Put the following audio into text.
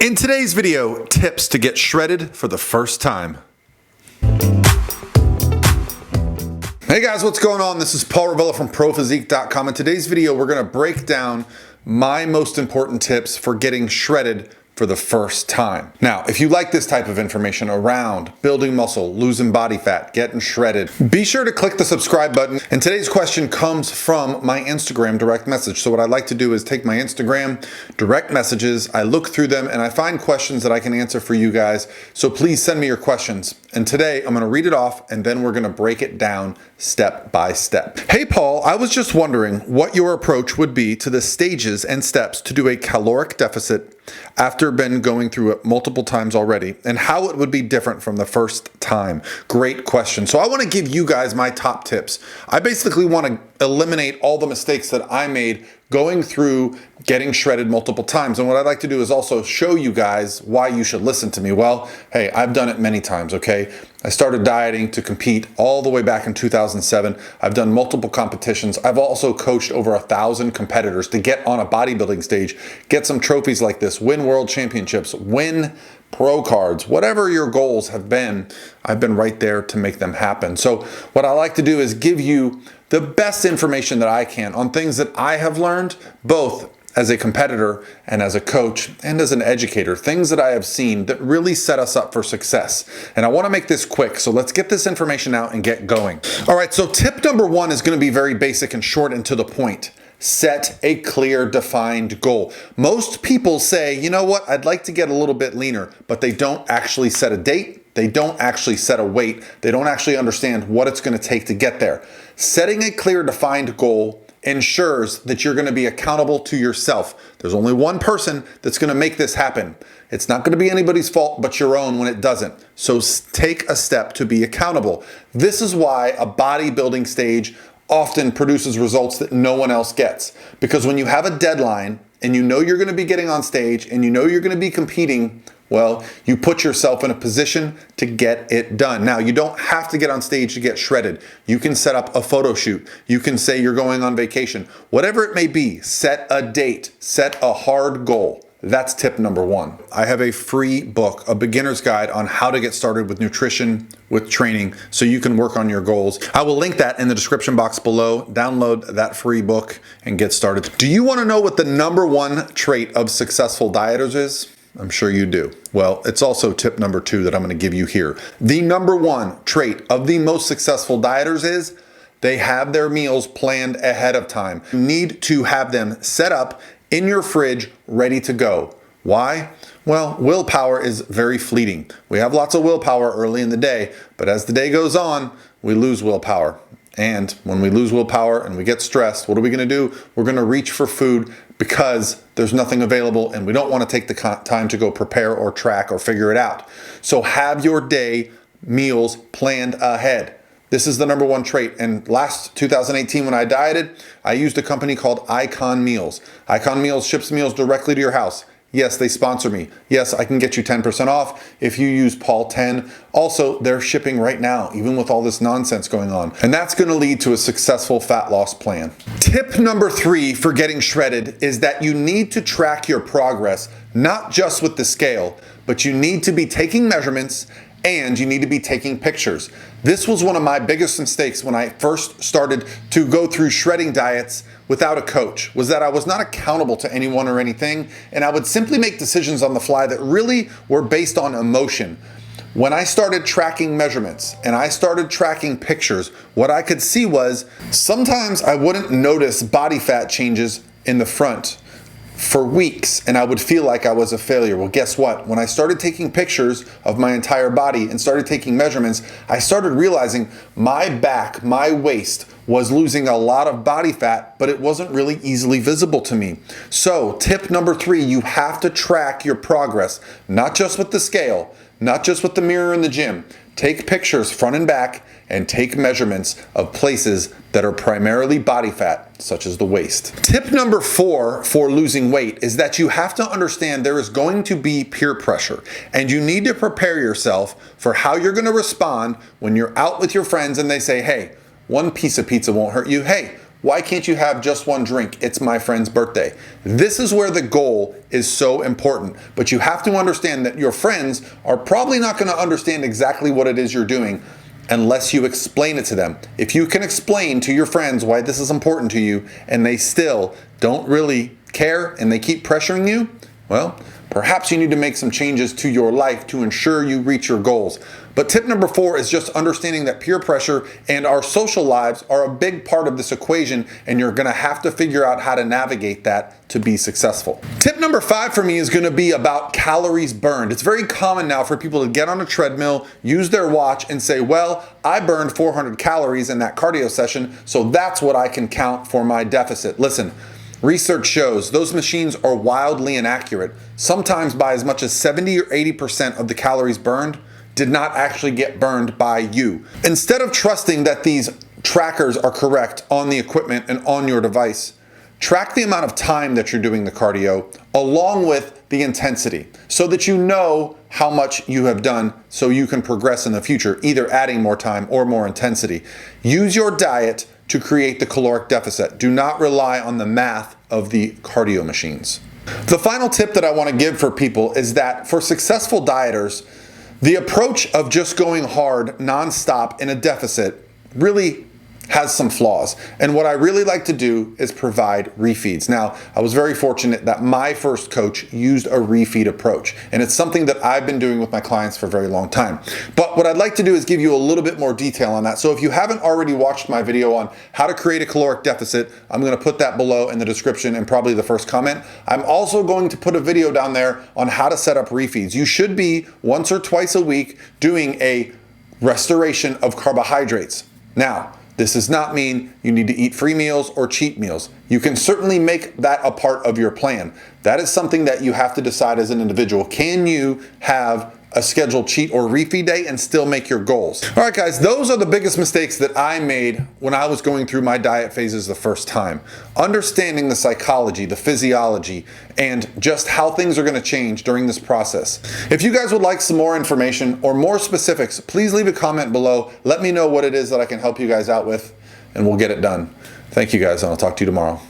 In today's video, tips to get shredded for the first time. Hey guys, what's going on? This is Paul Ravella from ProPhysique.com. In today's video, we're gonna break down my most important tips for getting shredded for the first time. Now, if you like this type of information around building muscle, losing body fat, getting shredded, be sure to click the subscribe button. And today's question comes from my Instagram direct message. So what I like to do is take my Instagram direct messages, I look through them, and I find questions that I can answer for you guys. So please send me your questions. And today I'm gonna read it off and then we're gonna break it down step by step. Hey Paul, I was just wondering what your approach would be to the stages and steps to do a caloric deficit after been going through it multiple times already, and how it would be different from the first time. Great question. So I want to give you guys my top tips. I basically want to eliminate all the mistakes that I made going through getting shredded multiple times. And what I'd like to do is also show you guys why you should listen to me. Well, hey, I've done it many times, okay? I started dieting to compete all the way back in 2007. I've done multiple competitions. I've also coached over 1,000 competitors to get on a bodybuilding stage, get some trophies like this, win world championships, win pro cards, whatever your goals have been, I've been right there to make them happen. So what I like to do is give you the best information that I can on things that I have learned, both as a competitor and as a coach and as an educator, things that I have seen that really set us up for success. And I want to make this quick, so let's get this information out and get going. All right, so tip number one is going to be very basic and short and to the point. Set a clear, defined goal. Most people say, you know what, I'd like to get a little bit leaner, but they don't actually set a date. They don't actually set a weight. They don't actually understand what it's going to take to get there. Setting a clear, defined goal ensures that you're going to be accountable to yourself. There's only one person that's going to make this happen. It's not going to be anybody's fault but your own when it doesn't. So take a step to be accountable. This is why a bodybuilding stage often produces results that no one else gets. Because when you have a deadline and you know you're going to be getting on stage and you know you're going to be competing, well, you put yourself in a position to get it done. Now, you don't have to get on stage to get shredded. You can set up a photo shoot. You can say you're going on vacation. Whatever it may be, set a date, set a hard goal. That's tip number one. I have a free book, a beginner's guide on how to get started with nutrition, with training, so you can work on your goals. I will link that in the description box below. Download that free book and get started. Do you want to know what the number one trait of successful dieters is? I'm sure you do. Well, it's also tip number two that I'm going to give you here. The number one trait of the most successful dieters is they have their meals planned ahead of time. You need to have them set up in your fridge, ready to go. Why? Well, willpower is very fleeting. We have lots of willpower early in the day, but as the day goes on, we lose willpower. And when we lose willpower and we get stressed, what are we going to do? We're going to reach for food because there's nothing available and we don't want to take the time to go prepare or track or figure it out. So have your day meals planned ahead. This is the number one trait. And last 2018 when I dieted, I used a company called Icon Meals. Icon Meals ships meals directly to your house. Yes, they sponsor me. Yes, I can get you 10% off if you use Paul10. Also, they're shipping right now, even with all this nonsense going on. And that's gonna lead to a successful fat loss plan. Tip number three for getting shredded is that you need to track your progress, not just with the scale, but you need to be taking measurements and you need to be taking pictures. This was one of my biggest mistakes when I first started to go through shredding diets without a coach, was that I was not accountable to anyone or anything, and I would simply make decisions on the fly that really were based on emotion. When I started tracking measurements and I started tracking pictures, what I could see was sometimes I wouldn't notice body fat changes in the front for weeks and I would feel like I was a failure. Well, guess what? When I started taking pictures of my entire body and started taking measurements, I started realizing my back, my waist was losing a lot of body fat, but it wasn't really easily visible to me. So tip number three, you have to track your progress, not just with the scale, not just with the mirror in the gym. Take pictures front and back and take measurements of places that are primarily body fat, such as the waist. Tip number four for losing weight is that you have to understand there is going to be peer pressure, and you need to prepare yourself for how you're going to respond when you're out with your friends and they say, hey, one piece of pizza won't hurt you. Hey, Why can't you have just one drink? It's my friend's birthday. This is where the goal is so important. But you have to understand that your friends are probably not going to understand exactly what it is you're doing unless you explain it to them. If you can explain to your friends why this is important to you and they still don't really care and they keep pressuring you, well, perhaps you need to make some changes to your life to ensure you reach your goals. But tip number 4 is just understanding that peer pressure and our social lives are a big part of this equation, and you're gonna have to figure out how to navigate that to be successful. Tip number 5 for me is gonna be about calories burned. It's very common now for people to get on a treadmill, use their watch, and say, well, I burned 400 calories in that cardio session, so that's what I can count for my deficit. Listen, research shows those machines are wildly inaccurate. Sometimes by as much as 70 or 80% of the calories burned did not actually get burned by you. Instead of trusting that these trackers are correct on the equipment and on your device, track the amount of time that you're doing the cardio along with the intensity so that you know how much you have done so you can progress in the future, either adding more time or more intensity. Use your diet to create the caloric deficit. Do not rely on the math of the cardio machines. The final tip that I want to give for people is that for successful dieters, the approach of just going hard nonstop in a deficit really has some flaws. And what I really like to do is provide refeeds. Now, I was very fortunate that my first coach used a refeed approach, and it's something that I've been doing with my clients for a very long time. But what I'd like to do is give you a little bit more detail on that. So if you haven't already watched my video on how to create a caloric deficit, I'm gonna put that below in the description and probably the first comment. I'm also going to put a video down there on how to set up refeeds. You should be once or twice a week doing a restoration of carbohydrates. Now, this does not mean you need to eat free meals or cheat meals. You can certainly make that a part of your plan. That is something that you have to decide as an individual. Can you have a scheduled cheat or refeed day and still make your goals? All right, guys, those are the biggest mistakes that I made when I was going through my diet phases the first time. Understanding the psychology, the physiology, and just how things are gonna change during this process. If you guys would like some more information or more specifics, please leave a comment below. Let me know what it is that I can help you guys out with, and we'll get it done. Thank you guys, and I'll talk to you tomorrow.